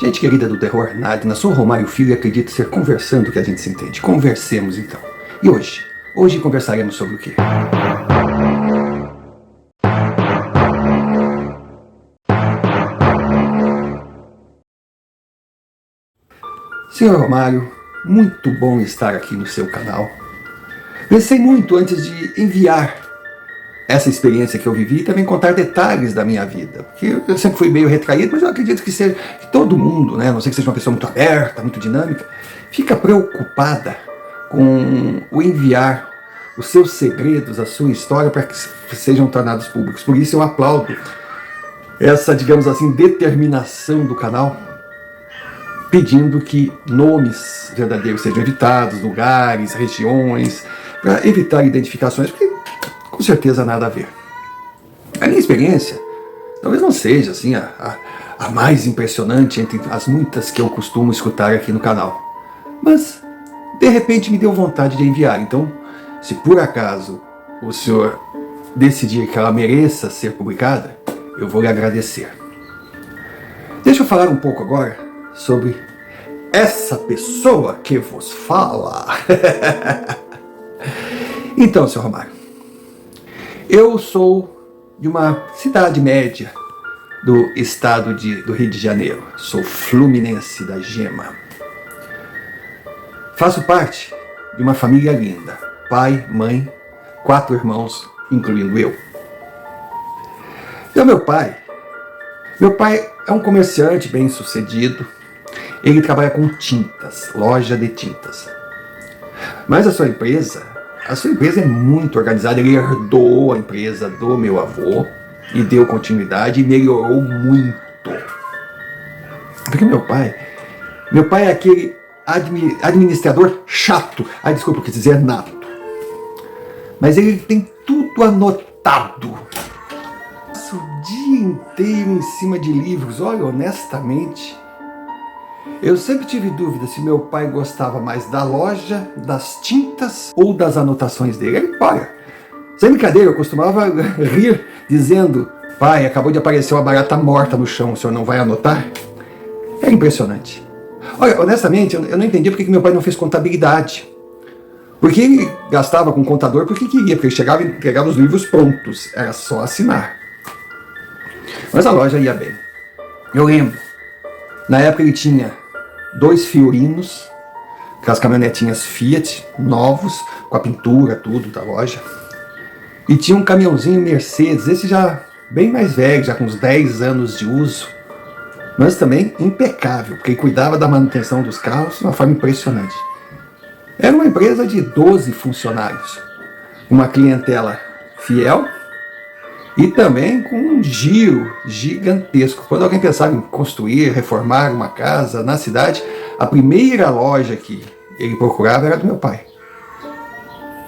Gente querida do terror, Nadina, sou Romário Filho e acredito ser conversando que a gente se entende. Conversemos então. E hoje? Hoje conversaremos sobre o quê? Senhor Romário, muito bom estar aqui no seu canal. Pensei muito antes de enviar essa experiência que eu vivi e também contar detalhes da minha vida. Porque eu sempre fui meio retraído, mas eu acredito que todo mundo, né, a não ser que seja uma pessoa muito aberta, muito dinâmica, fica preocupada com o enviar os seus segredos, a sua história, para que sejam tornados públicos. Por isso eu aplaudo essa, digamos assim, determinação do canal, pedindo que nomes verdadeiros sejam evitados, lugares, regiões, para evitar identificações, porque com certeza nada a ver. A minha experiência talvez não seja assim a mais impressionante entre as muitas que eu costumo escutar aqui no canal, mas de repente me deu vontade de enviar. Então, se por acaso o senhor decidir que ela mereça ser publicada, eu vou lhe agradecer. Deixa eu falar um pouco agora sobre essa pessoa que vos fala. Então, senhor Romário, eu sou de uma cidade média do estado do Rio de Janeiro. Sou fluminense da Gema. Faço parte de uma família linda. Pai, mãe, 4 irmãos, incluindo eu. Então, meu pai é um comerciante bem sucedido. Ele trabalha com tintas, loja de tintas. Mas a sua empresa é muito organizada. Ele herdou a empresa do meu avô e deu continuidade e melhorou muito. Porque meu pai é aquele administrador chato. Desculpa, eu quis dizer nato. Mas ele tem tudo anotado. Passa o dia inteiro em cima de livros. Olha, honestamente, eu sempre tive dúvida se meu pai gostava mais da loja, das tintas ou das anotações dele. Ele, olha, sem brincadeira, eu costumava rir dizendo: pai, acabou de aparecer uma barata morta no chão, o senhor não vai anotar? É impressionante. Olha, honestamente, eu não entendi porque que meu pai não fez contabilidade. Porque ele gastava com contador porque queria, porque ele chegava e entregava os livros prontos, era só assinar. Mas a loja ia bem. Eu lembro, na época ele tinha 2 Fiorinos, aquelas caminhonetinhas Fiat, novos, com a pintura, tudo da loja. E tinha um caminhãozinho Mercedes, esse já bem mais velho, já com uns 10 anos de uso, mas também impecável, porque ele cuidava da manutenção dos carros de uma forma impressionante. Era uma empresa de 12 funcionários, uma clientela fiel e também com um giro gigantesco. Quando alguém pensava em construir, reformar uma casa na cidade, a primeira loja que ele procurava era do meu pai.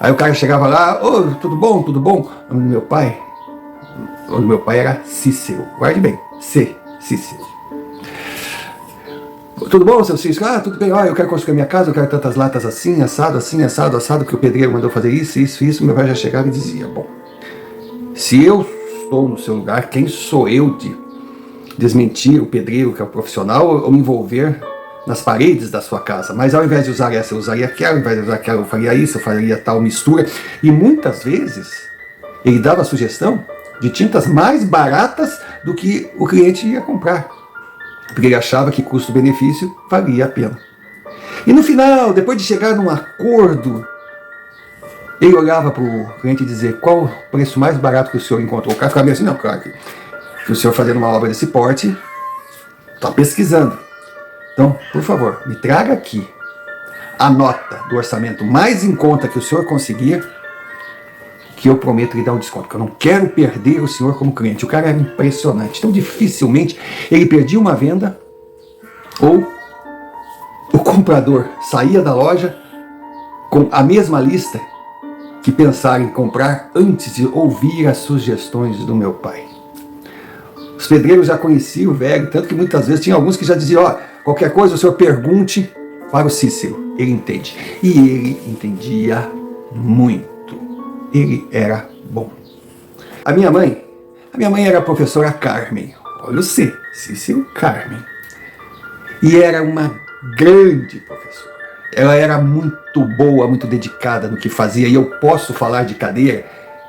Aí o cara chegava lá: ô, tudo bom, tudo bom? O nome do meu pai era Cícero. Guarde bem, Cícero. Tudo bom, seu Cícero? Tudo bem, eu quero construir minha casa, eu quero tantas latas assim, assado, que o pedreiro mandou fazer isso. Meu pai já chegava e dizia: bom, se eu estou no seu lugar, quem sou eu de desmentir o pedreiro, que é o profissional, ou me envolver nas paredes da sua casa? Mas ao invés de usar essa, eu usaria aquela, ao invés de usar aquela, eu faria isso, eu faria tal mistura. E muitas vezes ele dava a sugestão de tintas mais baratas do que o cliente ia comprar, porque ele achava que custo-benefício valia a pena. E no final, depois de chegar num acordo, ele olhava para o cliente e dizia: qual o preço mais barato que o senhor encontrou? O cara ficava meio assim: não, claro que o senhor fazendo uma obra desse porte, está pesquisando. Então, por favor, me traga aqui a nota do orçamento mais em conta que o senhor conseguir, que eu prometo lhe dar um desconto, porque eu não quero perder o senhor como cliente. O cara era impressionante. Então, dificilmente ele perdia uma venda, ou o comprador saía da loja com a mesma lista que pensaram em comprar antes de ouvir as sugestões do meu pai. Os pedreiros já conheciam o velho, tanto que muitas vezes tinha alguns que já diziam: qualquer coisa o senhor pergunte para o Cícero, ele entende. E ele entendia muito. Ele era bom. A minha mãe era a professora Carmen. Olha o Cícero Carmen. E era uma grande professora. Ela era muito boa, muito dedicada no que fazia. E eu posso falar de cadeira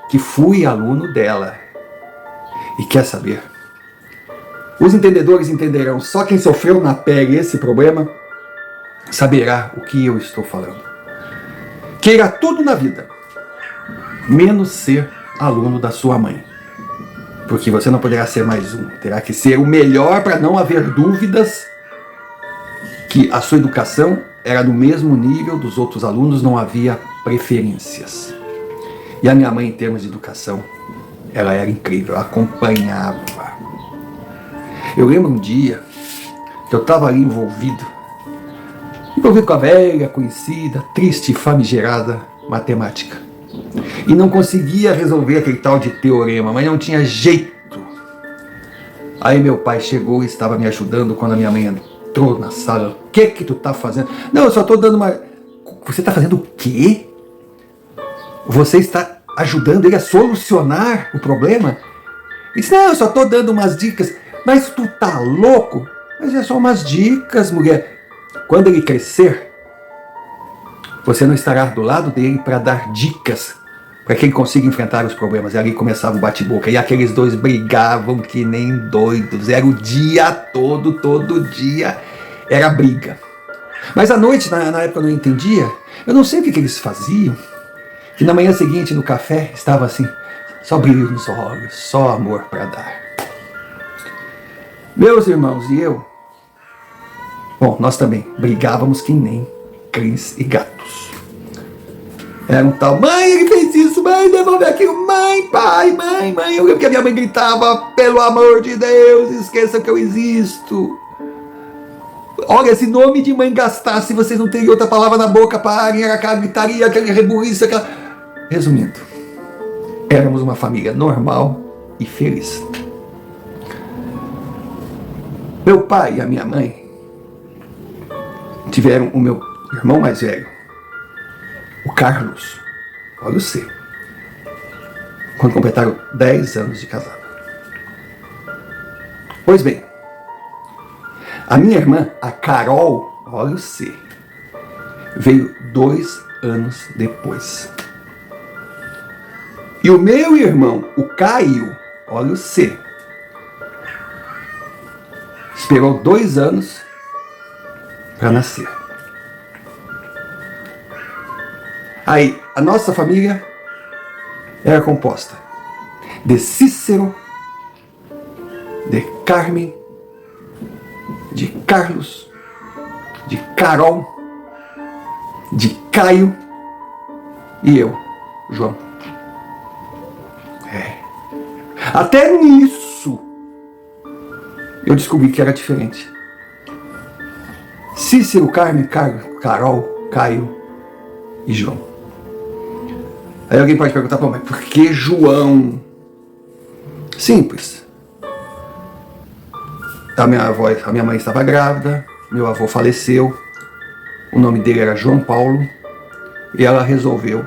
que fui aluno dela. E quer saber? Os entendedores entenderão. Só quem sofreu na pele esse problema saberá o que eu estou falando. Queira tudo na vida, menos ser aluno da sua mãe. Porque você não poderá ser mais um. Terá que ser o melhor para não haver dúvidas que a sua educação era do mesmo nível dos outros alunos, não havia preferências. E a minha mãe, em termos de educação, ela era incrível, ela acompanhava. Eu lembro um dia que eu estava ali envolvido com a velha, conhecida, triste e famigerada matemática. E não conseguia resolver aquele tal de teorema, mas não tinha jeito. Aí meu pai chegou e estava me ajudando quando a minha mãe entrou na sala. O que tu tá fazendo? Não, eu só estou dando uma... Você está fazendo o quê? Você está ajudando ele a solucionar o problema? Ele disse, não, eu só estou dando umas dicas. Mas tu tá louco? Mas é só umas dicas, mulher. Quando ele crescer, você não estará do lado dele para dar dicas para que ele consiga enfrentar os problemas. E ali começava o bate-boca. E aqueles dois brigavam que nem doidos. Era o dia todo dia era briga. Mas à noite, na época eu não entendia. Eu não sei o que eles faziam. Que na manhã seguinte, no café, estava assim, só brilho nos olhos, só amor para dar. Meus irmãos e eu, bom, nós também brigávamos que nem cães e gatos. Era um tal, mãe, ele fez isso, mãe, devolve aquilo, mãe, pai, mãe. Eu lembro que a minha mãe gritava, pelo amor de Deus, esqueça que eu existo. Olha, se nome de mãe gastasse, vocês não teriam outra palavra na boca, parem, era aquela gritaria, aquele rebuliço, aquela... Resumindo, éramos uma família normal e feliz. Meu pai e a minha mãe tiveram o meu irmão mais velho, o Carlos, olha o C, quando completaram 10 anos de casado. Pois bem, a minha irmã, a Carol, olha o C, veio 2 anos depois. E o meu irmão, o Caio, olha o C, esperou 2 anos para nascer. Aí, a nossa família era composta de Cícero, de Carmen, de Carlos, de Carol, de Caio e eu, João. Até nisso eu descobri que era diferente. Cícero, Carmen, Carol, Caio e João. Aí alguém pode perguntar, mas por que João? Simples. A minha mãe estava grávida, meu avô faleceu, o nome dele era João Paulo, e ela resolveu,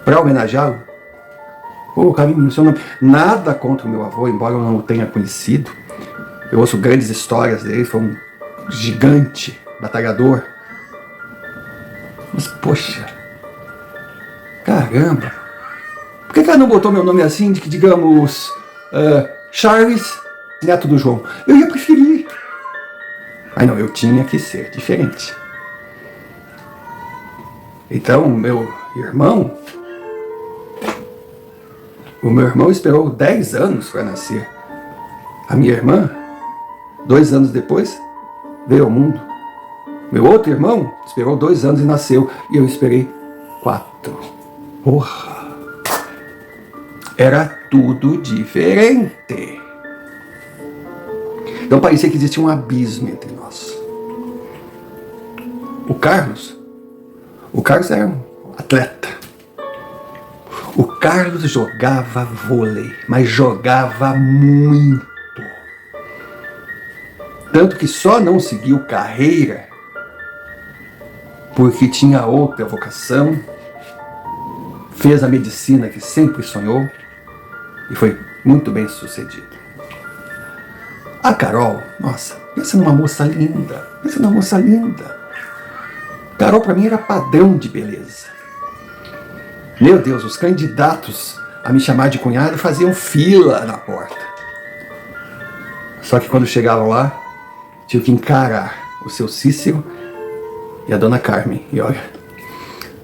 para homenageá-lo, colocar no seu nome. Nada contra o meu avô, embora eu não o tenha conhecido. Eu ouço grandes histórias dele, foi um gigante, batalhador. Mas, poxa, caramba, por que ela não botou meu nome assim, de que, digamos, Charles, neto do João? Eu ia preferir. Mas não, eu tinha que ser diferente. Então, o meu irmão esperou 10 anos para nascer. A minha irmã, 2 anos depois, veio ao mundo. Meu outro irmão esperou 2 anos e nasceu. E eu esperei 4. Porra! Era tudo diferente. Então parecia que existia um abismo entre nós. O Carlos era um atleta. O Carlos jogava vôlei, mas jogava muito. Tanto que só não seguiu carreira porque tinha outra vocação, fez a medicina que sempre sonhou e foi muito bem sucedido. A Carol, nossa, Pensa numa moça linda. Pensa numa moça linda. Carol para mim era padrão de beleza. Meu Deus, os candidatos a me chamar de cunhado faziam fila na porta. Só que quando chegavam lá, tive que encarar o seu Cícero e a dona Carmen. E olha,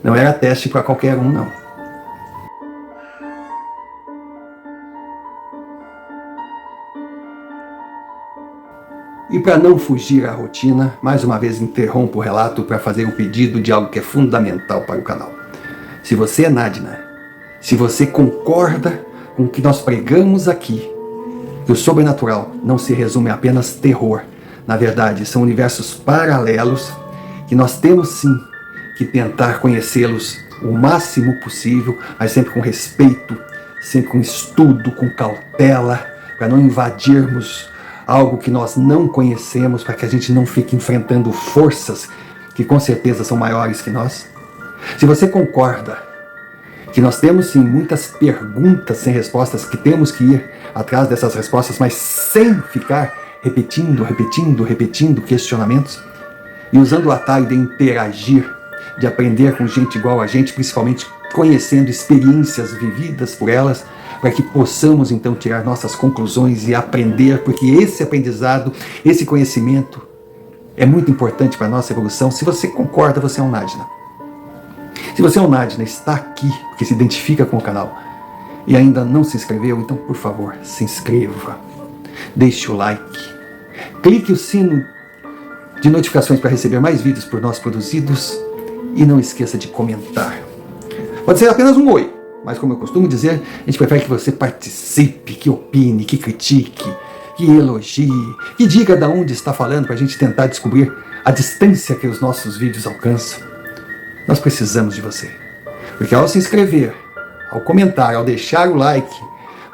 não era teste para qualquer um, não. E para não fugir à rotina, mais uma vez interrompo o relato para fazer um pedido de algo que é fundamental para o canal. Se você é Nadina, se você concorda com o que nós pregamos aqui, que o sobrenatural não se resume a apenas terror, na verdade são universos paralelos que nós temos sim que tentar conhecê-los o máximo possível, mas sempre com respeito, sempre com estudo, com cautela, para não invadirmos algo que nós não conhecemos, para que a gente não fique enfrentando forças que com certeza são maiores que nós. Se você concorda que nós temos sim muitas perguntas sem respostas, que temos que ir atrás dessas respostas, mas sem ficar repetindo questionamentos, e usando o atalho de interagir, de aprender com gente igual a gente, principalmente conhecendo experiências vividas por elas, para que possamos então tirar nossas conclusões e aprender, porque esse aprendizado, esse conhecimento é muito importante para a nossa evolução. Se você concorda, você é um Nadina. Se você é um Nadina, está aqui porque se identifica com o canal e ainda não se inscreveu, então por favor, se inscreva, deixe o like, clique o sino de notificações para receber mais vídeos por nós produzidos e não esqueça de comentar. Pode ser apenas um oi, mas como eu costumo dizer, a gente prefere que você participe, que opine, que critique, que elogie, que diga de onde está falando para a gente tentar descobrir a distância que os nossos vídeos alcançam. Nós precisamos de você, porque ao se inscrever, ao comentar, ao deixar o like,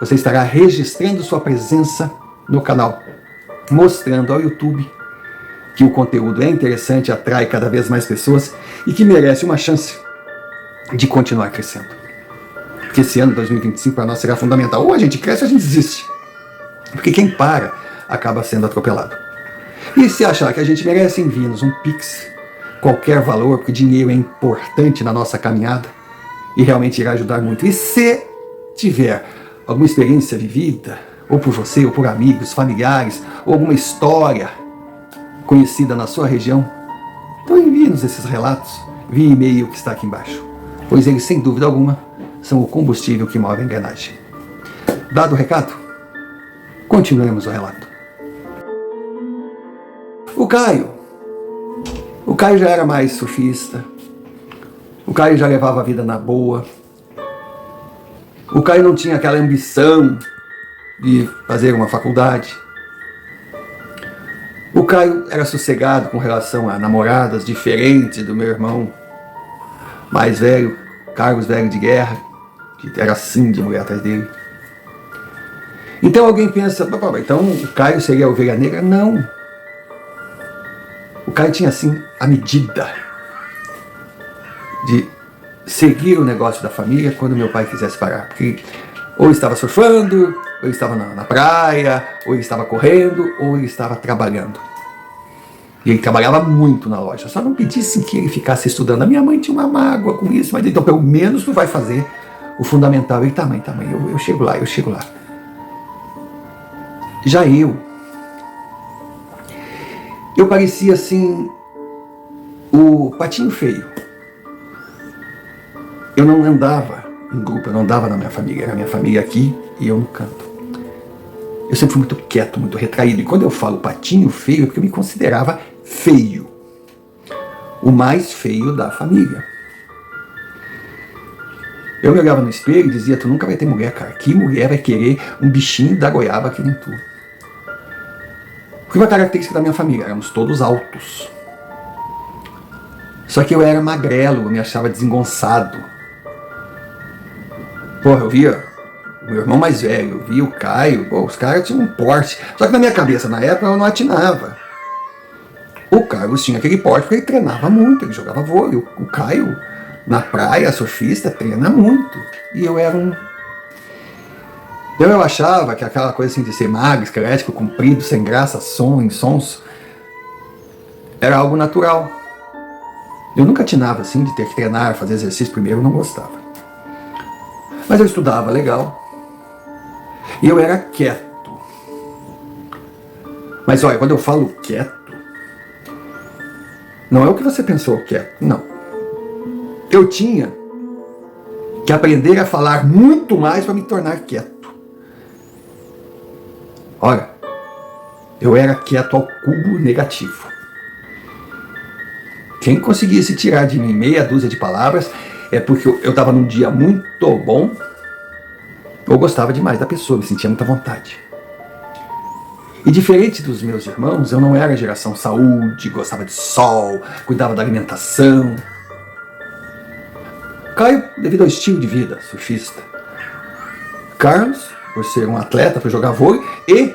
você estará registrando sua presença no canal, mostrando ao YouTube que o conteúdo é interessante, atrai cada vez mais pessoas e que merece uma chance de continuar crescendo. Porque esse ano 2025 para nós será fundamental. Ou a gente cresce ou a gente desiste. Porque quem para acaba sendo atropelado. E se achar que a gente merece, envie-nos um Pix, qualquer valor, porque dinheiro é importante na nossa caminhada e realmente irá ajudar muito. E se tiver alguma experiência vivida, ou por você, ou por amigos, familiares, ou alguma história conhecida na sua região, então envie-nos esses relatos via e-mail que está aqui embaixo, pois eles, sem dúvida alguma, são o combustível que move a engrenagem. Dado o recado, continuemos o relato. O Caio já era mais surfista, o Caio já levava a vida na boa, o Caio não tinha aquela ambição de fazer uma faculdade. O Caio era sossegado com relação a namoradas, diferente do meu irmão mais velho, Carlos Velho de Guerra, que era assim de mulher atrás dele. Então alguém pensa, então o Caio seria a ovelha negra? Não. O Caio tinha assim a medida de seguir o negócio da família quando meu pai quisesse parar. Porque ou estava surfando, ou estava na praia, ou ele estava correndo, ou ele estava trabalhando. E ele trabalhava muito na loja. Só não pedissem que ele ficasse estudando. A minha mãe tinha uma mágoa com isso, mas então pelo menos tu vai fazer o fundamental. Ele, tá mãe, eu chego lá. Já eu parecia assim o patinho feio. Eu não andava em grupo, eu não andava na minha família, era a minha família aqui e eu no canto. Eu sempre fui muito quieto, muito retraído. E quando eu falo patinho feio, é porque eu me considerava feio. O mais feio da família. Eu me olhava no espelho e dizia, tu nunca vai ter mulher, cara. Que mulher vai querer um bichinho da goiaba que nem tu? Foi uma característica da minha família, éramos todos altos. Só que eu era magrelo, eu me achava desengonçado. Porra, eu via o meu irmão mais velho, eu via o Caio, os caras tinham um porte. Só que na minha cabeça, na época, eu não atinava. O Carlos tinha aquele porte porque ele treinava muito, ele jogava vôlei. O Caio, na praia, surfista, treina muito. E eu era um... Então eu achava que aquela coisa assim de ser magro, esquelético, comprido, sem graça, sons, Era algo natural. Eu nunca atinava assim de ter que treinar, fazer exercício primeiro, eu não gostava. Mas eu estudava legal. E eu era quieto. Mas olha, quando eu falo quieto, não é o que você pensou quieto, não. Eu tinha que aprender a falar muito mais para me tornar quieto. Olha, eu era quieto ao cubo negativo. Quem conseguisse tirar de mim meia dúzia de palavras é porque eu estava num dia muito bom, eu gostava demais da pessoa, me sentia muita vontade. E diferente dos meus irmãos, eu não era geração saúde, gostava de sol, cuidava da alimentação. Caio, devido ao estilo de vida, surfista. Carlos, por ser um atleta, por jogar vôlei e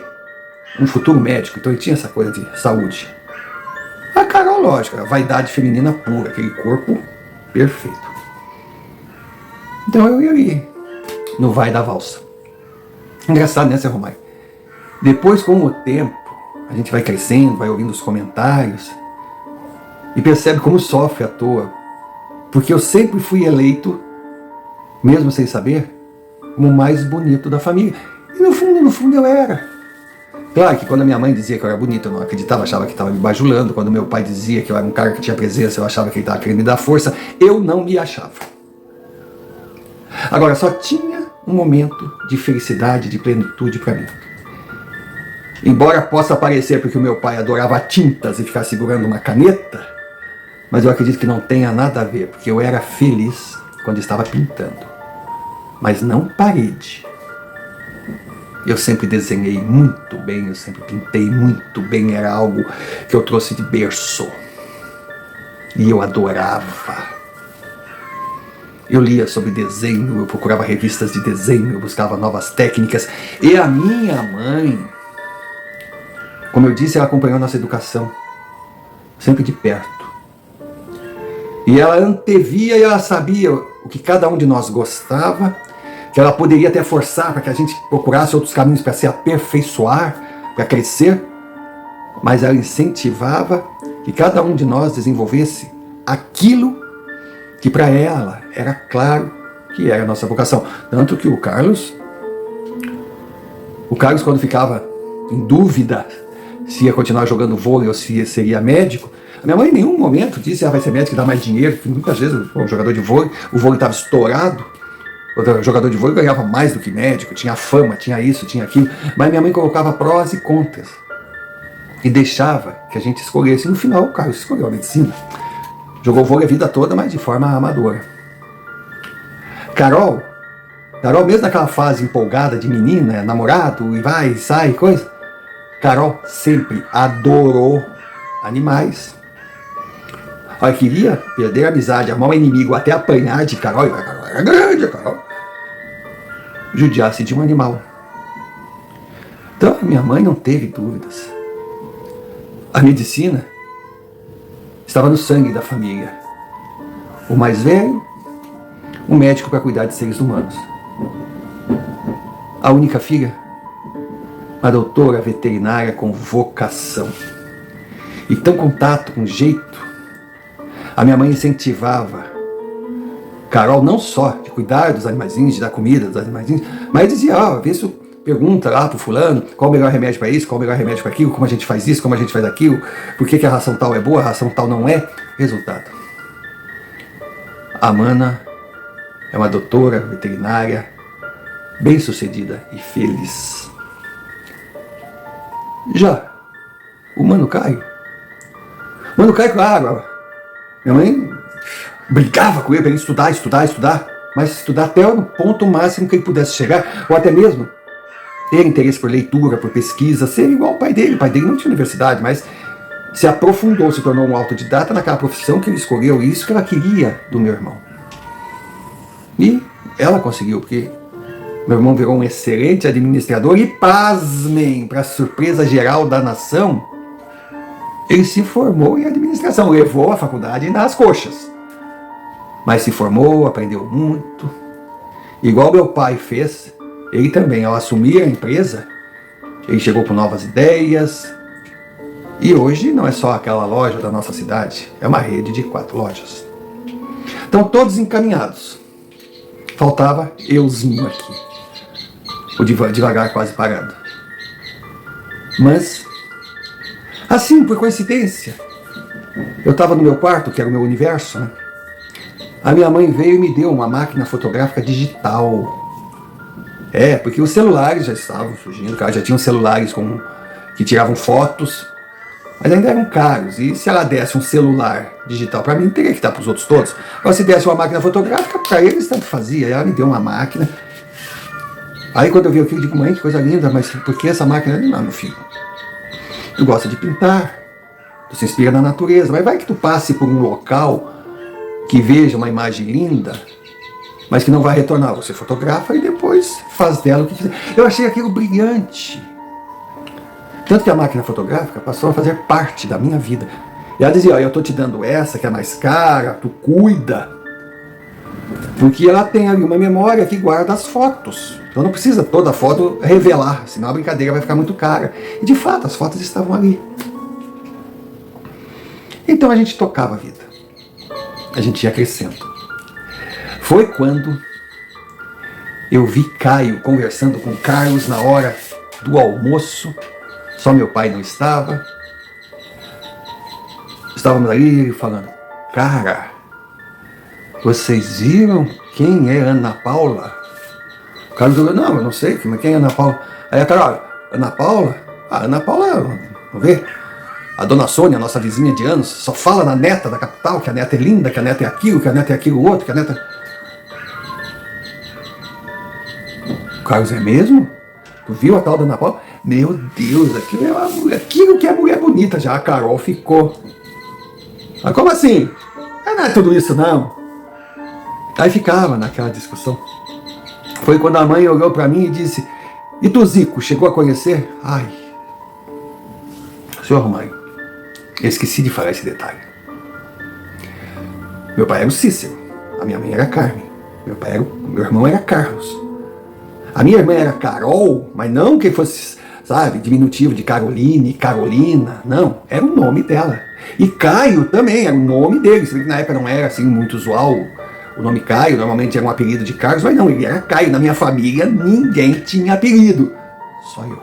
um futuro médico, então ele tinha essa coisa de saúde. A Carol, lógico, a vaidade feminina pura, aquele corpo perfeito. Então eu ia ali, no vai da valsa. Engraçado, né, Sr. Romário? Depois, com o tempo, a gente vai crescendo, vai ouvindo os comentários e percebe como sofre à toa. Porque eu sempre fui eleito, mesmo sem saber, como o mais bonito da família. E no fundo eu era. Claro que quando a minha mãe dizia que eu era bonito, eu não acreditava, achava que estava me bajulando. Quando meu pai dizia que eu era um cara que tinha presença, eu achava que ele estava querendo me dar força. Eu não me achava. Agora, só tinha um momento de felicidade, de plenitude para mim. Embora possa parecer porque o meu pai adorava tintas e ficar segurando uma caneta, mas eu acredito que não tenha nada a ver, porque eu era feliz quando estava pintando. Mas não parede. Eu sempre desenhei muito bem, eu sempre pintei muito bem, era algo que eu trouxe de berço. E eu adorava. Eu lia sobre desenho, eu procurava revistas de desenho, eu buscava novas técnicas. E a minha mãe, como eu disse, ela acompanhou nossa educação, sempre de perto. E ela antevia e ela sabia o que cada um de nós gostava, que ela poderia até forçar para que a gente procurasse outros caminhos para se aperfeiçoar, para crescer, mas ela incentivava que cada um de nós desenvolvesse aquilo que para ela era claro que era a nossa vocação. Tanto que o Carlos quando ficava em dúvida se ia continuar jogando vôlei ou se seria médico, a minha mãe em nenhum momento disse, vai ser médico e dá mais dinheiro. Muitas vezes o jogador de vôlei, o vôlei estava estourado, o jogador de vôlei ganhava mais do que médico, tinha fama, tinha isso, tinha aquilo, mas minha mãe colocava prós e contras e deixava que a gente escolhesse. No final o Carlos escolheu a medicina, jogou vôlei a vida toda, mas de forma amadora. Carol mesmo naquela fase empolgada de menina, namorado, e vai, sai, coisa, Carol sempre adorou animais. Olha, queria perder a amizade, amar o inimigo, até apanhar de Carol. A Carol era grande, a Carol. Judiasse de um animal. Então, minha mãe não teve dúvidas. A medicina estava no sangue da família. O mais velho, um médico para cuidar de seres humanos. A única filha, a doutora veterinária com vocação. E tão contato, com jeito. A minha mãe incentivava Carol não só de cuidar dos animaizinhos, de dar comida dos animaizinhos, mas dizia, vê se pergunta lá pro fulano qual o melhor remédio para isso, qual o melhor remédio para aquilo, como a gente faz isso, como a gente faz aquilo, por que a ração tal é boa, a ração tal não é. Resultado. A Mana é uma doutora veterinária bem-sucedida e feliz. Já o Mano Caio, claro, minha mãe brigava com ele para ele estudar, mas estudar até o ponto máximo que ele pudesse chegar, ou até mesmo ter interesse por leitura, por pesquisa, ser igual ao pai dele. O pai dele não tinha universidade, mas se aprofundou, se tornou um autodidata naquela profissão que ele escolheu, e isso que ela queria do meu irmão. E ela conseguiu, porque meu irmão virou um excelente administrador e, pasmem, para surpresa geral da nação, ele se formou em administração, levou a faculdade nas coxas. Mas se formou, aprendeu muito. Igual meu pai fez, ele também, ao assumir a empresa, ele chegou com novas ideias E hoje não é só aquela loja da nossa cidade, é uma rede de 4 lojas. Então todos encaminhados. Faltava euzinho aqui. O devagar quase parado. Mas, assim, por coincidência, eu estava no meu quarto, que era o meu universo, né? A minha mãe veio e me deu uma máquina fotográfica digital. Porque os celulares já estavam surgindo, já tinham celulares que tiravam fotos, mas ainda eram caros. E se ela desse um celular digital para mim, teria que dar para os outros todos. Mas se desse uma máquina fotográfica, para eles tanto fazia. Ela me deu uma máquina. Aí quando eu vi aquilo, eu digo, mãe, que coisa linda, mas por que essa máquina? Não, meu filho, tu gosta de pintar, tu se inspira na natureza, mas vai que tu passe por um local que veja uma imagem linda, mas que não vai retornar. Você fotografa e depois faz dela o que quiser. Eu achei aquilo brilhante. Tanto que a máquina fotográfica passou a fazer parte da minha vida. E ela dizia, eu estou te dando essa que é mais cara, tu cuida. Porque ela tem ali uma memória que guarda as fotos. Então não precisa toda a foto revelar, senão a brincadeira vai ficar muito cara. E de fato, as fotos estavam ali. Então a gente tocava a vida. A gente ia crescendo. Foi quando eu vi Caio conversando com Carlos na hora do almoço. Só meu pai não estava. Estávamos ali falando, cara, vocês viram quem é Ana Paula? O Carlos falou, não, eu não sei quem é Ana Paula. Aí a cara, Ana Paula? Ah, Ana Paula, vamos ver. A dona Sônia, nossa vizinha de anos, só fala na neta da capital, que a neta é linda, que a neta é aquilo, que a neta é aquilo outro, que a neta... O Carlos, é mesmo? Tu viu a tal da Ana Paula? Meu Deus, aquilo que é mulher bonita. Já a Carol ficou. Mas como assim? Não é tudo isso não. Aí ficava naquela discussão. Foi quando a mãe olhou pra mim e disse, e tu, Zico, chegou a conhecer? Ai, senhor mãe, eu esqueci de falar esse detalhe. Meu pai era o Cícero, a minha mãe era Carmen, meu irmão era Carlos. A minha irmã era Carol, mas não que fosse, sabe, diminutivo de Caroline, Carolina, não, era o nome dela. E Caio também era o nome dele, se bem que na época não era assim muito usual o nome Caio, normalmente era um apelido de Carlos, mas não, ele era Caio. Na minha família ninguém tinha apelido, só eu.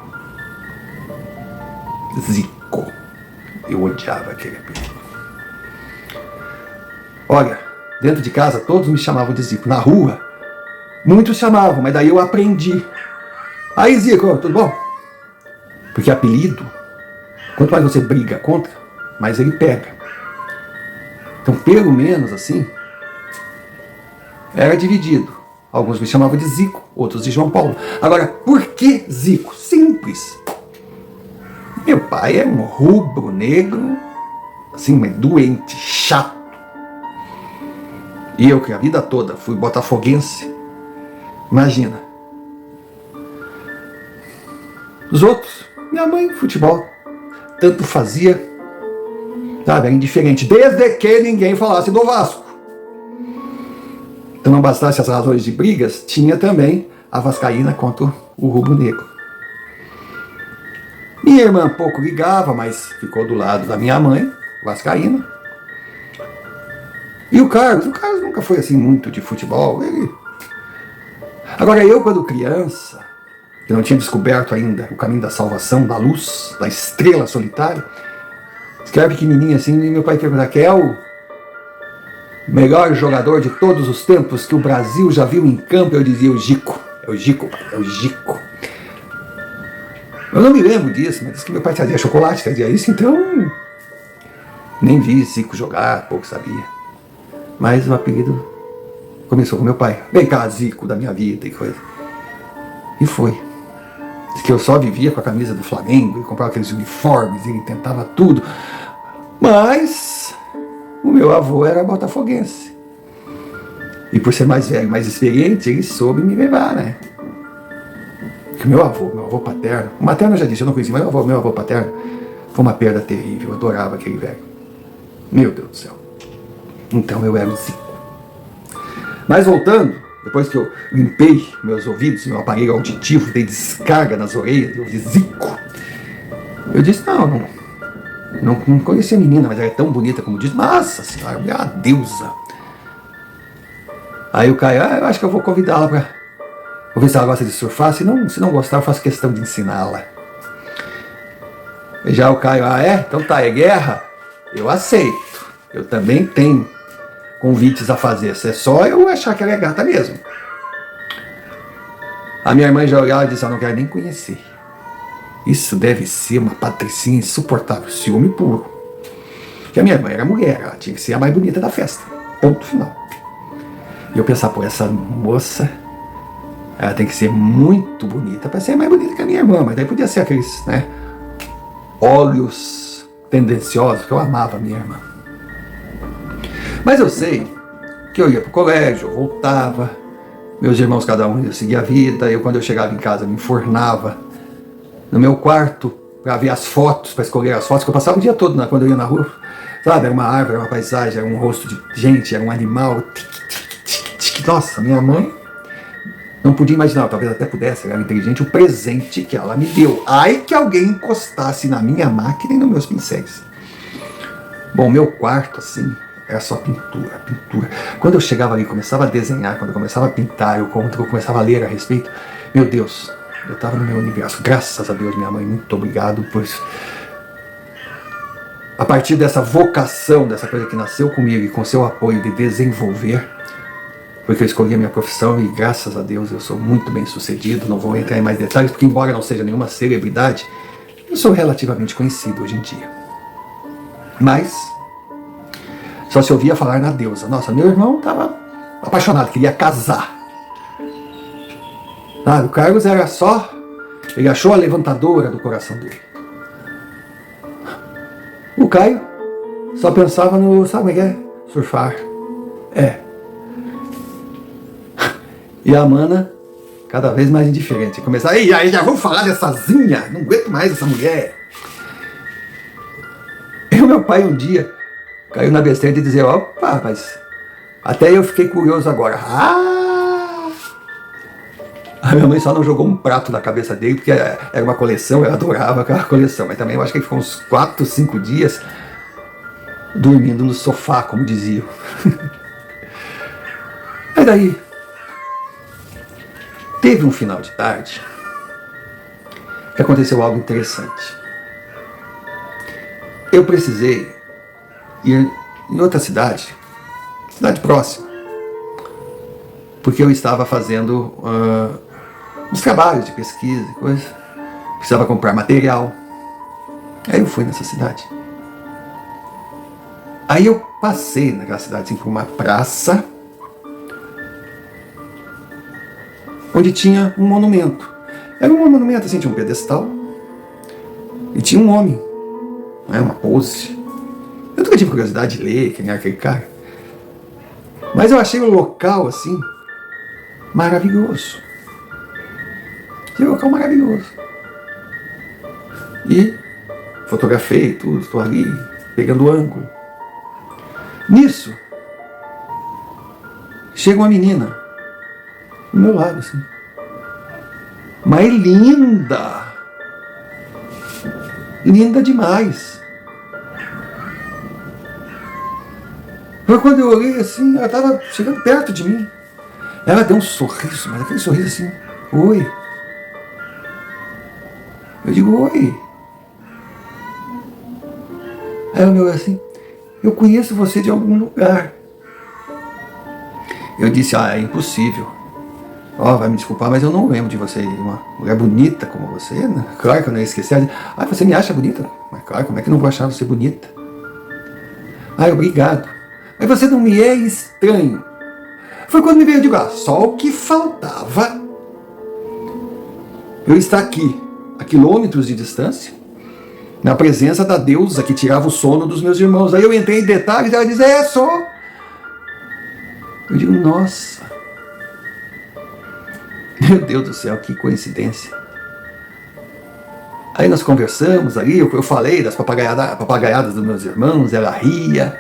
Zico. Eu odiava aquele apelido. Olha, dentro de casa todos me chamavam de Zico. Na rua, muitos chamavam, mas daí eu aprendi. Aí, Zico, tudo bom? Porque apelido, quanto mais você briga contra, mais ele pega. Então, pelo menos assim, era dividido. Alguns me chamavam de Zico, outros de João Paulo. Agora, por que Zico? Simples. Meu pai era um rubro-negro, assim, doente, chato. E eu que a vida toda fui botafoguense. Imagina. Os outros, minha mãe, futebol, tanto fazia, sabe, era indiferente, desde que ninguém falasse do Vasco. Então não bastasse as razões de brigas, tinha também a vascaína contra o rubro-negro. Minha irmã pouco ligava, mas ficou do lado da minha mãe, vascaína. E o Carlos nunca foi assim muito de futebol. Agora eu, quando criança, que não tinha descoberto ainda o caminho da salvação, da luz, da estrela solitária, que era pequenininho assim, e meu pai perguntava, quem é o melhor jogador de todos os tempos que o Brasil já viu em campo? Eu dizia, o Gico. É o Gico, pai, é o Gico. Eu não me lembro disso, mas disse que meu pai trazia chocolate, trazia isso, então nem vi Zico jogar, pouco sabia. Mas o apelido começou com meu pai. Vem cá, Zico, da minha vida e coisa. E foi. Diz que eu só vivia com a camisa do Flamengo, e comprava aqueles uniformes, e ele tentava tudo. Mas o meu avô era botafoguense. E por ser mais velho, mais experiente, ele soube me levar, né? Porque meu avô paterno, o materno eu já disse, eu não conheci, mas meu avô paterno foi uma perda terrível, eu adorava aquele velho. Meu Deus do céu. Então eu era o Zico. Mas voltando, depois que eu limpei meus ouvidos, meu aparelho auditivo, dei descarga nas orelhas, eu disse Zico. Eu disse, não Não conhecia a menina, mas ela é tão bonita como diz. Nossa senhora, é uma deusa. Aí o Caio, eu acho que eu vou convidá-la para... Vou ver se ela gosta de surfar. Se não gostar, eu faço questão de ensiná-la. E já o Caio, então tá, é guerra? Eu aceito. Eu também tenho convites a fazer. Se é só eu achar que ela é gata mesmo. A minha irmã já olhava e disse, eu não quero nem conhecer. Isso deve ser uma patricinha insuportável, ciúme puro. Porque a minha irmã era mulher, ela tinha que ser a mais bonita da festa. Ponto final. E eu pensava, pô, essa moça, ela tem que ser muito bonita para ser mais bonita que a minha irmã. Mas daí podia ser aqueles, né, olhos tendenciosos, que eu amava a minha irmã. Mas eu sei que eu ia pro colégio, eu voltava, meus irmãos cada um ia seguir a vida, quando eu chegava em casa me enfornava no meu quarto para ver as fotos, para escolher as fotos, que eu passava o dia todo quando eu ia na rua, sabe, era uma árvore, era uma paisagem, era um rosto de gente, era um animal, nossa, minha mãe não podia imaginar, talvez até pudesse, ela era inteligente, o presente que ela me deu. Ai que alguém encostasse na minha máquina e nos meus pincéis. Bom, meu quarto, assim, era só pintura, pintura. Quando eu chegava ali, começava a desenhar, quando eu começava a pintar, eu começava a ler a respeito, meu Deus, eu estava no meu universo. Graças a Deus, minha mãe, muito obrigado por isso. A partir dessa vocação, dessa coisa que nasceu comigo e com seu apoio de desenvolver, porque eu escolhi a minha profissão e graças a Deus eu sou muito bem sucedido. Não vou entrar em mais detalhes, porque embora não seja nenhuma celebridade, eu sou relativamente conhecido hoje em dia. Mas só se ouvia falar na deusa. Nossa, meu irmão estava apaixonado, queria casar. O Carlos era só... Ele achou a levantadora do coração dele. O Caio só pensava no... Sabe como é que é? Surfar. E a Amanda, cada vez mais indiferente. Começava, aí já vamos falar dessa zinha, não aguento mais essa mulher. E o meu pai um dia caiu na besteira de dizer, opa, mas até eu fiquei curioso agora. A minha mãe só não jogou um prato na cabeça dele, porque era uma coleção, ela adorava aquela coleção. Mas também eu acho que ele ficou uns 4, 5 dias dormindo no sofá, como diziam. Aí daí... Teve um final de tarde que aconteceu algo interessante. Eu precisei ir em outra cidade próxima, porque eu estava fazendo uns trabalhos de pesquisa e coisa. Precisava comprar material. Aí eu fui nessa cidade. Aí eu passei naquela cidade assim, por uma praça onde tinha um monumento. Era um monumento assim, tinha um pedestal e tinha um homem, uma pose. Eu nunca tive curiosidade de ler quem era aquele cara, mas eu achei o local assim maravilhoso. Que local maravilhoso. E fotografei tudo, estou ali pegando o ângulo. Nisso chega uma menina do meu lado, assim. Mas linda! Linda demais. Mas quando eu olhei assim, ela estava chegando perto de mim. Ela deu um sorriso, mas aquele sorriso assim, oi. Eu digo, oi. Aí ela me olhou assim, eu conheço você de algum lugar. Eu disse, é impossível. Vai me desculpar, mas eu não lembro de você, uma mulher bonita como você, né? Claro que eu não ia esquecer. Você me acha bonita? Mas claro, como é que eu não vou achar você bonita? Obrigado. Mas você não me é estranho. Foi quando me veio, eu digo, só o que faltava eu estar aqui, a quilômetros de distância, na presença da deusa que tirava o sono dos meus irmãos. Aí eu entrei em detalhes e ela diz, só. Eu digo, nossa. Meu Deus do céu, que coincidência. Aí nós conversamos ali, eu falei das papagaiadas dos meus irmãos, ela ria.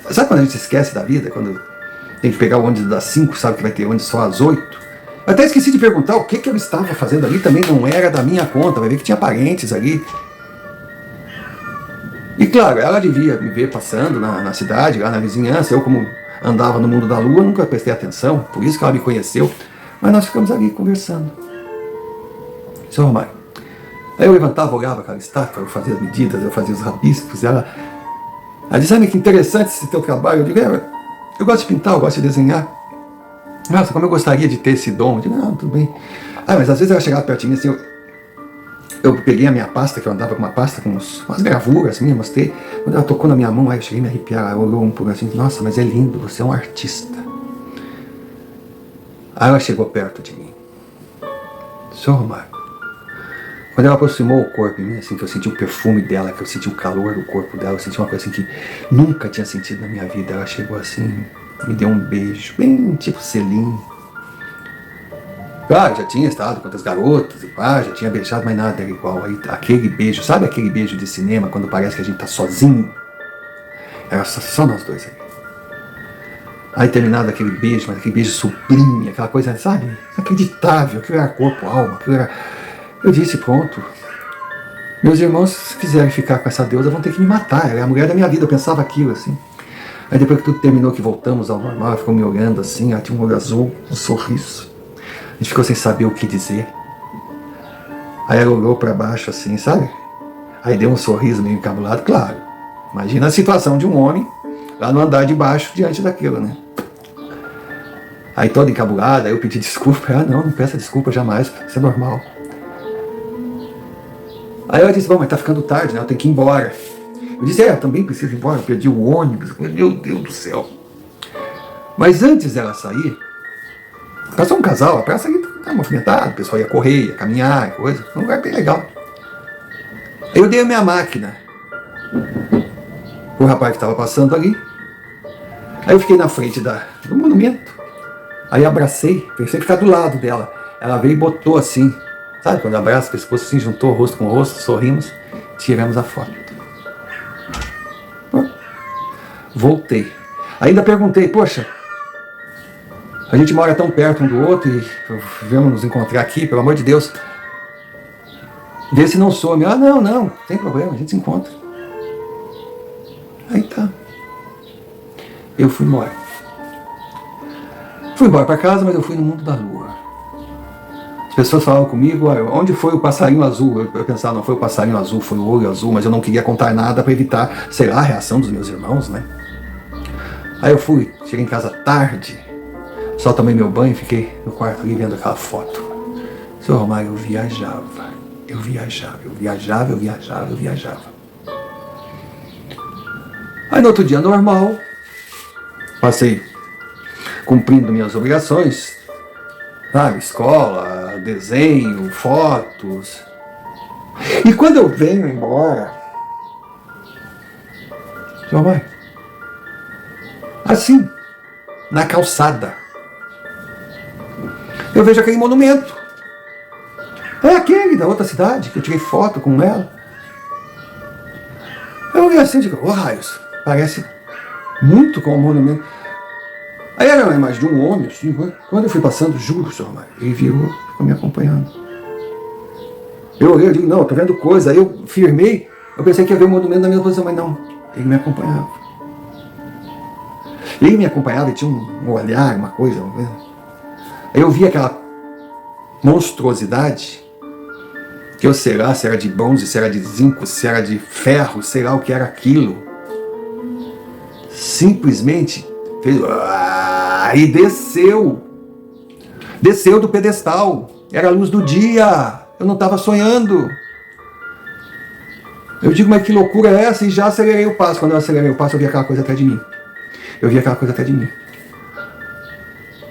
Sabe quando a gente se esquece da vida? Quando tem que pegar o ônibus das 5, sabe que vai ter ônibus só às 8? Eu até esqueci de perguntar o que eu estava fazendo ali, também não era da minha conta, vai ver que tinha parentes ali. E claro, ela devia me ver passando na cidade, lá na vizinhança. Eu, como andava no mundo da lua, nunca prestei atenção, por isso que ela me conheceu. Mas nós ficamos ali conversando. Seu Romário. Aí eu levantava, olhava aquela estátua, eu fazia as medidas, eu fazia os rabiscos. Ela disse: "Sabe que interessante esse teu trabalho?" Eu digo: "Eu gosto de pintar, eu gosto de desenhar. Nossa, como eu gostaria de ter esse dom." Eu digo: "Não, tudo bem." Mas às vezes ela chegava perto de mim assim, eu peguei a minha pasta, que eu andava com uma pasta com umas gravuras minhas, mostrei. Quando ela tocou na minha mão, aí eu cheguei a me arrepiar, ela olhou um pouco assim: "Nossa, mas é lindo, você é um artista." Aí ela chegou perto de mim: "Senhor Romário." Quando ela aproximou o corpo em mim, assim, que eu senti o perfume dela, que eu senti o calor do corpo dela, eu senti uma coisa assim que nunca tinha sentido na minha vida. Ela chegou assim, me deu um beijo, bem tipo selim. Claro, já tinha estado com outras garotas e pá, já tinha beijado, mas nada era igual. Aí, aquele beijo, sabe aquele beijo de cinema, quando parece que a gente tá sozinho? Era só nós dois aí. Aí terminado aquele beijo, mas aquele beijo sublime, aquela coisa, sabe? Inacreditável, aquilo era corpo, alma, aquilo era... Eu disse: "Pronto, meus irmãos, se quiserem ficar com essa deusa, vão ter que me matar. Ela é a mulher da minha vida." Eu pensava aquilo assim. Aí depois que tudo terminou, que voltamos ao normal, ela ficou me olhando assim, ela tinha um olho azul, um sorriso. A gente ficou sem saber o que dizer. Aí ela olhou para baixo assim, sabe? Aí deu um sorriso meio encabulado, claro. Imagina a situação de um homem lá no andar de baixo diante daquilo, né? Aí toda encabulada, aí eu pedi desculpa. Não peça desculpa jamais, isso é normal. Aí ela disse: "Bom, mas tá ficando tarde, né? Eu tenho que ir embora." Eu disse: "Eu também preciso ir embora, eu perdi o ônibus." Meu Deus do céu. Mas antes dela sair, passou um casal, a praça aí tá movimentada, o pessoal ia correr, ia caminhar, coisa. Foi um lugar bem legal. Aí eu dei a minha máquina pro rapaz que estava passando ali. Aí eu fiquei na frente do monumento. Aí abracei, pensei em ficar do lado dela. Ela veio e botou assim, sabe, quando abraça o pescoço assim, juntou o rosto com o rosto, sorrimos, tivemos a foto. Voltei. Ainda perguntei: "Poxa, a gente mora tão perto um do outro e vamos nos encontrar aqui, pelo amor de Deus, vê se não some." Não tem problema, a gente se encontra." Aí tá. Eu fui embora. Fui embora para casa, mas eu fui no mundo da lua. As pessoas falavam comigo: "Onde foi o passarinho azul?" Eu pensava: não foi o passarinho azul, foi o olho azul, mas eu não queria contar nada para evitar, sei lá, a reação dos meus irmãos, né? Aí eu fui, cheguei em casa tarde, só tomei meu banho e fiquei no quarto ali vendo aquela foto. Seu Romário, eu viajava. Aí no outro dia normal, passei cumprindo minhas obrigações, sabe, escola, desenho, fotos. E quando eu venho embora, seu Romário, assim, na calçada, eu vejo aquele monumento. É aquele da outra cidade, que eu tirei foto com ela. Eu olhei assim e digo: "Ô raios, parece muito com o monumento." Aí era uma imagem de um homem, assim. Quando eu fui passando, juro, senhor Romário, ele virou, ficou me acompanhando. Eu olhei, eu digo: "Não, eu tô vendo coisa." Aí eu firmei, eu pensei que ia ver o monumento na mesma posição, mas não, ele me acompanhava. Ele me acompanhava e tinha um olhar, uma coisa. Aí eu vi aquela monstruosidade, que eu sei lá se era de bronze, se era de zinco, se era de ferro, sei lá o que era aquilo. Simplesmente fez... e desceu. Desceu do pedestal. Era a luz do dia. Eu não estava sonhando. Eu digo: "Mas que loucura é essa?" E já acelerei o passo. Quando eu acelerei o passo, eu vi aquela coisa atrás de mim.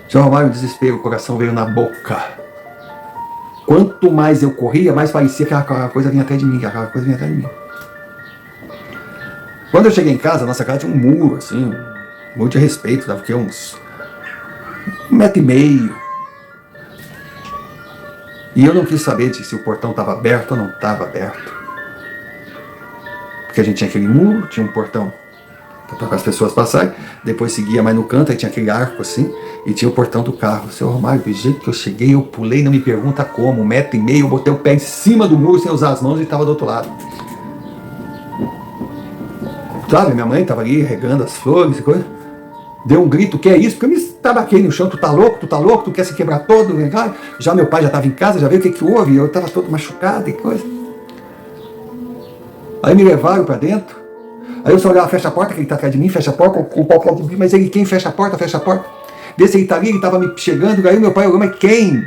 Seu Romário, o desespero, o coração veio na boca. Quanto mais eu corria, mais parecia que aquela coisa vinha atrás de mim. Quando eu cheguei em casa, nossa casa tinha um muro, assim, um muro de respeito, dava uns 1,5 metro. E eu não quis saber se o portão estava aberto ou não estava aberto. Porque a gente tinha aquele muro, tinha um portão para as pessoas passarem, depois seguia mais no canto, aí tinha aquele arco assim, e tinha o portão do carro. Seu Romário, do jeito que eu cheguei, eu pulei, não me pergunta como, 1,5 metro, eu botei o pé em cima do muro sem usar as mãos e estava do outro lado. Sabe, minha mãe estava ali regando as flores e coisa. Deu um grito, que é isso? Porque eu me tabaquei no chão, tu tá louco, tu quer se quebrar todo. Já meu pai já estava em casa, já viu o que houve, eu estava todo machucado e coisa. Aí me levaram para dentro. Aí eu só olhava, fecha a porta, que ele está atrás de mim, fecha a porta, o pau atrás de mim, mas ele quem? Fecha a porta, fecha a porta. Vê se ele está ali, ele estava me chegando, aí meu pai olhou, mas quem?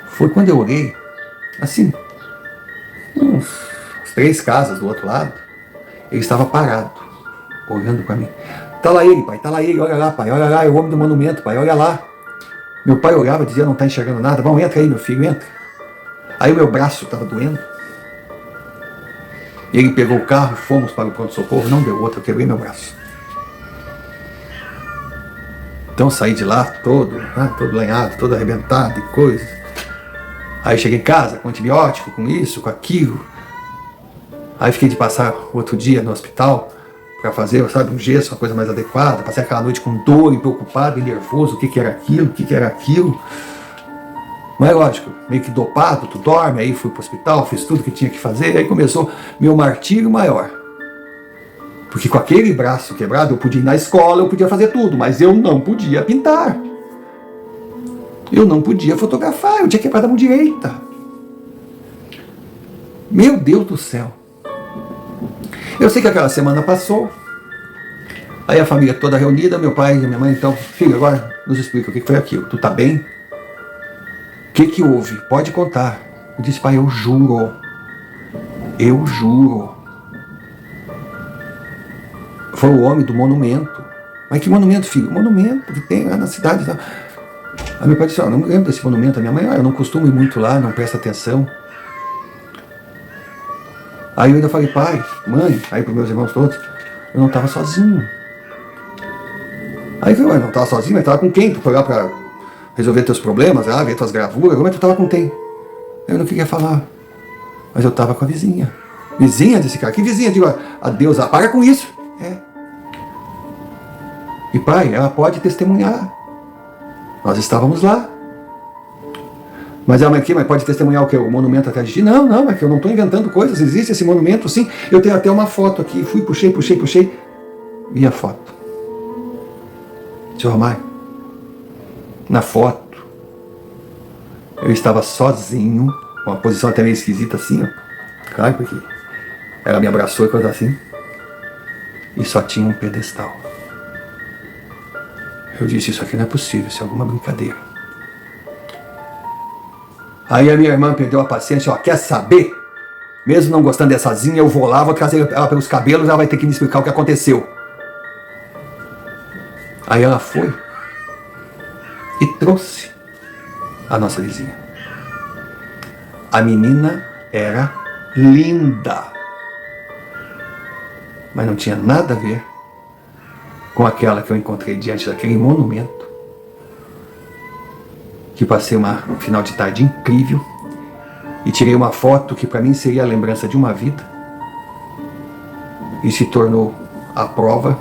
Foi quando eu olhei, assim, uns 3 casas do outro lado, ele estava parado, olhando para mim. Tá lá ele, pai, tá lá ele, olha lá, pai, olha lá, é o homem do monumento, pai, olha lá. Meu pai olhava e dizia, não está enxergando nada, vamos, entra aí, meu filho, entra. Aí o meu braço estava doendo. Ele pegou o carro, fomos para o pronto-socorro, não deu outra, eu quebrei meu braço. Então saí de lá todo lanhado, todo arrebentado e coisa. Aí cheguei em casa com antibiótico, com isso, com aquilo. Aí fiquei de passar outro dia no hospital para fazer, sabe, um gesso, uma coisa mais adequada. Passei aquela noite com dor e preocupado e nervoso, o que era aquilo. Mas é lógico, meio que dopado, tu dorme, aí fui pro hospital, fiz tudo que tinha que fazer, aí começou meu martírio maior. Porque com aquele braço quebrado, eu podia ir na escola, eu podia fazer tudo, mas eu não podia pintar. Eu não podia fotografar, eu tinha quebrado a mão direita. Meu Deus do céu. Eu sei que aquela semana passou, aí a família toda reunida, meu pai e minha mãe, então, filho, agora nos explica o que foi aquilo, tu tá bem? O que houve? Pode contar. Eu disse, pai, eu juro. Foi o homem do monumento. Mas que monumento, filho? Monumento que tem lá na cidade. Aí meu pai disse, não me lembro desse monumento. A minha mãe, eu não costumo ir muito lá, não presta atenção. Aí eu ainda falei, pai, mãe, aí para meus irmãos todos, eu não estava sozinho. Aí eu falei, não estava sozinho, mas estava com quem? Tu foi lá para resolver teus problemas, ver tuas gravuras, mas tu estava com quem? Eu não queria falar, mas eu estava com a vizinha. Vizinha desse cara, que vizinha? Digo, a Deus, para com isso. E pai, ela pode testemunhar. Nós estávamos lá. Mas ela, mas pode testemunhar o quê? O monumento atrás de ti? Não, é que eu não estou inventando coisas, existe esse monumento sim. Eu tenho até uma foto aqui, fui, puxei. Vi a foto. Senhor Romário, na foto, eu estava sozinho, com uma posição até meio esquisita assim, ó. Claro, porque ela me abraçou e coisa assim. E só tinha um pedestal. Eu disse, isso aqui não é possível, isso é alguma brincadeira. Aí a minha irmã perdeu a paciência, quer saber? Mesmo não gostando dessazinha, eu vou lá, vou trazer ela pelos cabelos, ela vai ter que me explicar o que aconteceu. Aí ela foi e trouxe a nossa vizinha. A menina era linda, mas não tinha nada a ver com aquela que eu encontrei diante daquele monumento, que passei um final de tarde incrível e tirei uma foto que para mim seria a lembrança de uma vida e se tornou a prova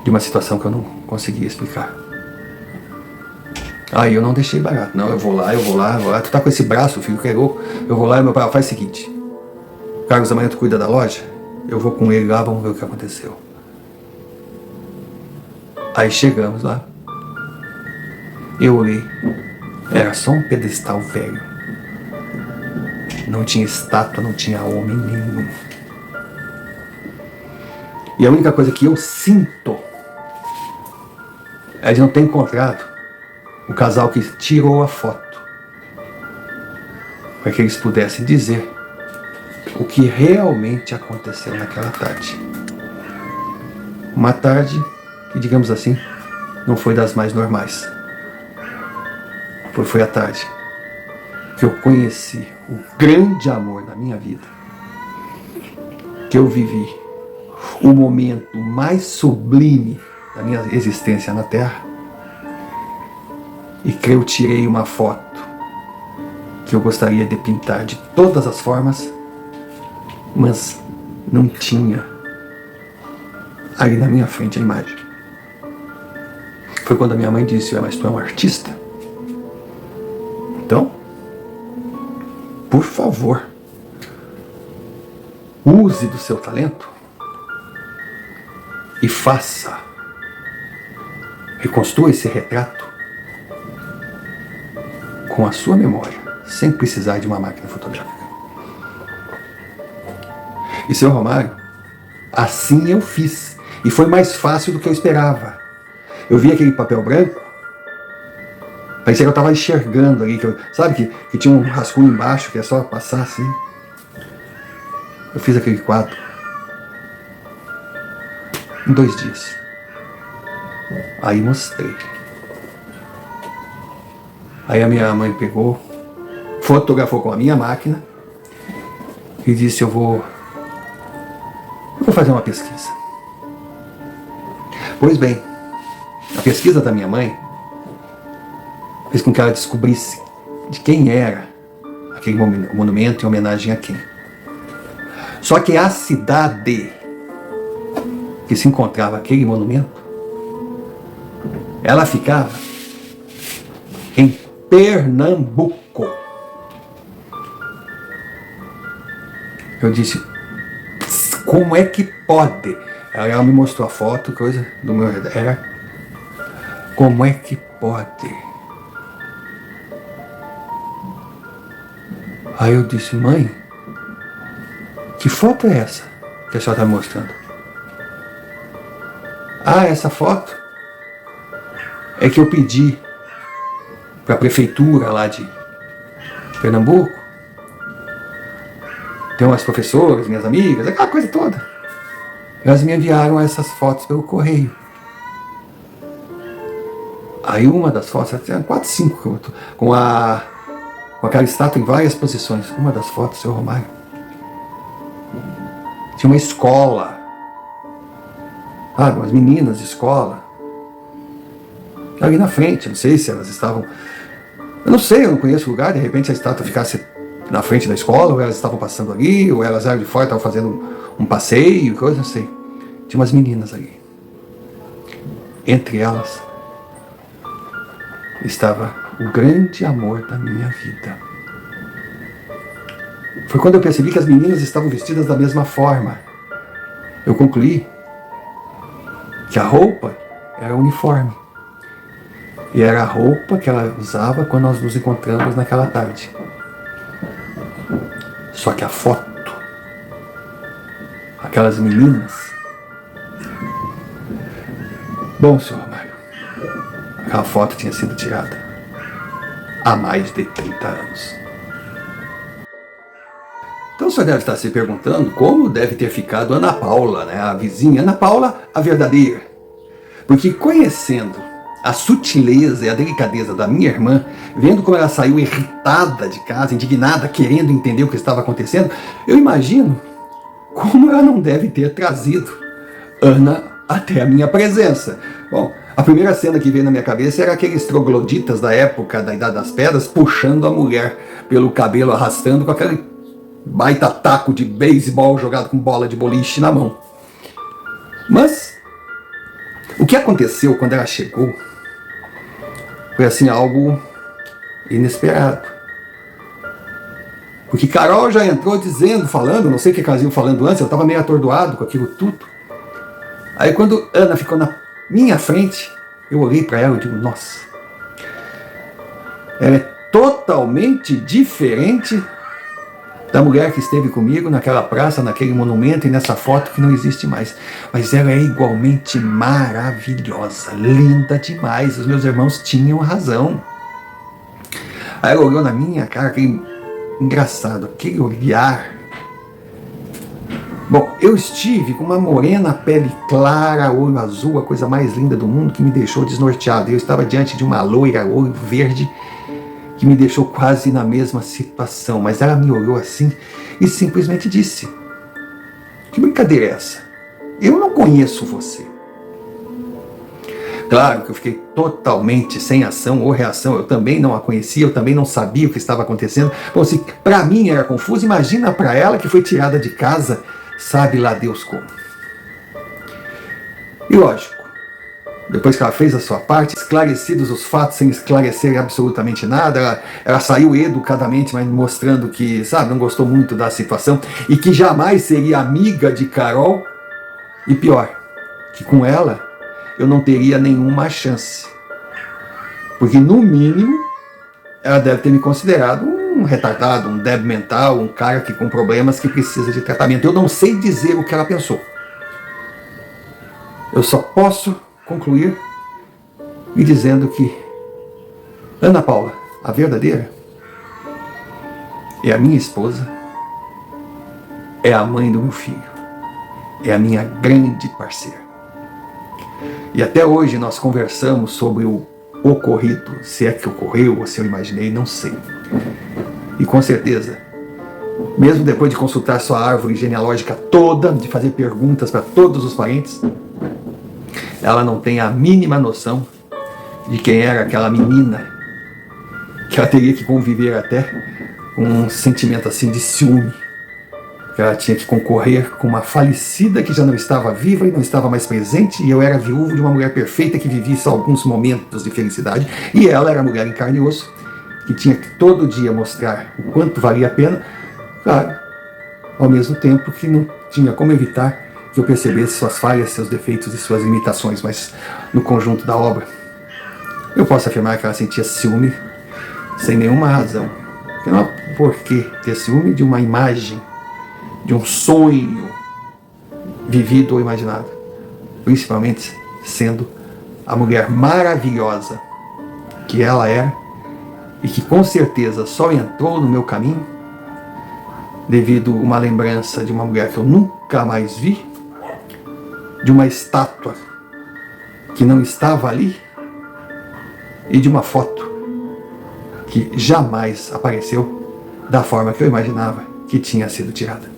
de uma situação que eu não conseguia explicar. Aí eu não deixei barato, não, eu vou lá, tu tá com esse braço, filho, que é louco, eu vou lá e meu pai faz o seguinte, Carlos, amanhã tu cuida da loja, eu vou com ele lá, vamos ver o que aconteceu. Aí chegamos lá, eu olhei, era só um pedestal velho, não tinha estátua, não tinha homem nenhum. E a única coisa que eu sinto é de não ter encontrado o casal que tirou a foto, para que eles pudessem dizer o que realmente aconteceu naquela tarde. Uma tarde que, digamos assim, não foi das mais normais. Foi a tarde que eu conheci o grande amor da minha vida, que eu vivi o momento mais sublime da minha existência na Terra, e que eu tirei uma foto que eu gostaria de pintar de todas as formas, mas não tinha ali na minha frente a imagem. Foi quando a minha mãe disse, mas tu é um artista? Então, por favor, use do seu talento e faça, reconstrua esse retrato com a sua memória, sem precisar de uma máquina fotográfica. E, seu Romário, assim eu fiz. E foi mais fácil do que eu esperava. Eu vi aquele papel branco, parecia que eu estava enxergando ali, sabe que tinha um rascunho embaixo, que é só passar assim. Eu fiz aquele quadro em 2 dias. Aí mostrei. Aí a minha mãe pegou, fotografou com a minha máquina e disse: eu vou fazer uma pesquisa. Pois bem, a pesquisa da minha mãe fez com que ela descobrisse de quem era aquele monumento em homenagem a quem. Só que a cidade que se encontrava aquele monumento, ela ficava em Pernambuco. Eu disse: como é que pode? Ela me mostrou a foto, coisa do meu redor. Era: como é que pode? Aí eu disse: mãe, que foto é essa que a senhora está me mostrando? Ah, essa foto é que eu pedi para a prefeitura lá de Pernambuco. Tem umas professoras, minhas amigas, aquela coisa toda. Elas me enviaram essas fotos pelo correio. Aí uma das fotos, tinha 4, 5, com aquela estátua em várias posições. Uma das fotos, seu Romário, tinha uma escola, umas meninas de escola, ali na frente. Não sei se elas estavam, eu não sei, eu não conheço o lugar. De repente a estátua ficasse na frente da escola, ou elas estavam passando ali, ou elas eram de fora, estavam fazendo um passeio, coisa, não sei. Tinha umas meninas ali. Entre elas estava o grande amor da minha vida. Foi quando eu percebi que as meninas estavam vestidas da mesma forma. Eu concluí que a roupa era uniforme. E era a roupa que ela usava quando nós nos encontramos naquela tarde. Só que a foto, aquelas meninas... Bom, senhor Romário, aquela foto tinha sido tirada há mais de 30 anos. Então o senhor deve estar se perguntando como deve ter ficado Ana Paula, né? A vizinha Ana Paula, a verdadeira. Porque conhecendo a sutileza e a delicadeza da minha irmã, vendo como ela saiu irritada de casa, indignada, querendo entender o que estava acontecendo, eu imagino como ela não deve ter trazido Ana até a minha presença. Bom, a primeira cena que veio na minha cabeça era aqueles trogloditas da época da Idade das Pedras puxando a mulher pelo cabelo, arrastando com aquele baita taco de beisebol jogado com bola de boliche na mão. Mas o que aconteceu quando ela chegou foi assim algo inesperado. Porque Carol já entrou dizendo, falando, não sei o que elas iam falando antes, eu estava meio atordoado com aquilo tudo. Aí quando Ana ficou na minha frente, eu olhei para ela e digo: nossa, ela é totalmente diferente da mulher que esteve comigo naquela praça, naquele monumento e nessa foto que não existe mais. Mas ela é igualmente maravilhosa, linda demais. Os meus irmãos tinham razão. Aí ela olhou na minha cara, aquele engraçado, aquele olhar. Bom, eu estive com uma morena, pele clara, olho azul, a coisa mais linda do mundo, que me deixou desnorteado. Eu estava diante de uma loira, olho verde, que me deixou quase na mesma situação. Mas ela me olhou assim e simplesmente disse: que brincadeira é essa? Eu não conheço você. Claro que eu fiquei totalmente sem ação ou reação. Eu também não a conhecia, eu também não sabia o que estava acontecendo. Bom, se para mim era confuso, imagina para ela que foi tirada de casa, sabe lá Deus como. E lógico, Depois que ela fez a sua parte, esclarecidos os fatos, sem esclarecer absolutamente nada, ela saiu educadamente, mas mostrando que, sabe, não gostou muito da situação e que jamais seria amiga de Carol. E pior, que com ela eu não teria nenhuma chance. Porque, no mínimo, ela deve ter me considerado um retardado, um débil mental, um cara que com problemas que precisa de tratamento. Eu não sei dizer o que ela pensou. Eu só posso concluir me dizendo que Ana Paula, a verdadeira, é a minha esposa, é a mãe do meu filho, é a minha grande parceira. E até hoje nós conversamos sobre o ocorrido, se é que ocorreu ou se eu imaginei, não sei. E com certeza, mesmo depois de consultar sua árvore genealógica toda, de fazer perguntas para todos os parentes, ela não tem a mínima noção de quem era aquela menina que ela teria que conviver até com um sentimento assim de ciúme, que ela tinha que concorrer com uma falecida que já não estava viva e não estava mais presente, e eu era viúvo de uma mulher perfeita que vivia só alguns momentos de felicidade, e ela era mulher em carne e osso, que tinha que todo dia mostrar o quanto valia a pena, claro, ao mesmo tempo que não tinha como evitar que eu percebesse suas falhas, seus defeitos e suas limitações, mas no conjunto da obra, eu posso afirmar que ela sentia ciúme sem nenhuma razão. Porque não há por que ter ciúme de uma imagem, de um sonho vivido ou imaginado, principalmente sendo a mulher maravilhosa que ela era e que com certeza só entrou no meu caminho devido a uma lembrança de uma mulher que eu nunca mais vi, de uma estátua que não estava ali e de uma foto que jamais apareceu da forma que eu imaginava que tinha sido tirada.